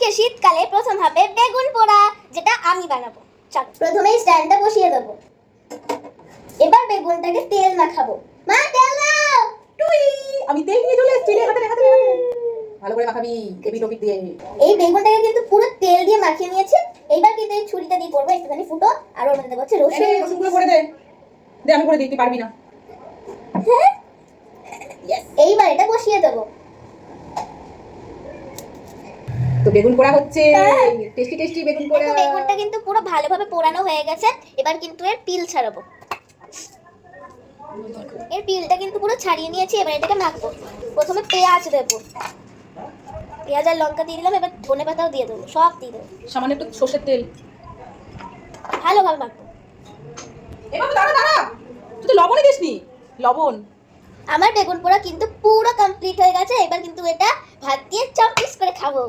আজকে শীতকালে প্রথম হবে বেগুন পোড়া, যেটা আমি বানাবো। চলো প্রথমেই স্ট্যান্ডটা বসিয়ে দেবো। এবার বেগুনটাকে তেল মাখাবো। মা তেল দাও। টুই আমি তেল নিয়ে চলে এসেছি রে, হাতে হাতে ভালো করে মাখাবি এপিট ওপিট দিয়ে। এই বেগুনটাকে কিন্তু পুরো তেল দিয়ে মাখিয়ে নিয়েছি। এইবার কিন্তু এই ছুরিটা দিয়ে করবো একটুখানি ফুটো, আর ওর মধ্যে দেবো হচ্ছে রসুন। রসুনগুলো করে দে, দে আমি করে দিই, তুই পারবি না। হ্যাঁ, এইবার এটা বসিয়ে দেবো। তো বেগুন পোড়া হচ্ছে, টেস্টি টেস্টি বেগুন পোড়া। দেখো বেগুনটা কিন্তু পুরো ভালোভাবে পোড়ানো হয়ে গেছে। এবার কিন্তু এর পিল ছাড়াবো। এর পিলটা কিন্তু পুরো ছাড়িয়ে নিয়েছি। এবার এটাকে মাখবো। প্রথমে পেঁয়াজ দেবো, পেঁয়াজ আর লঙ্কা দিয়ে দিলাম। এবার ধনে পাতাও দিয়ে দেবো, সব দিয়ে দেবো। সামান্য একটু সর্ষের তেল, ভালোভাবে মাখবো। এবার দাঁড়া দাঁড়া, তুই তো লবণই দিসনি। লবণ। আমার বেগুন পোড়া কিন্তু পুরো কমপ্লিট হয়ে গেছে। এবার কিন্তু এটা ভাত দিয়ে চাপ পিস করে খাবো।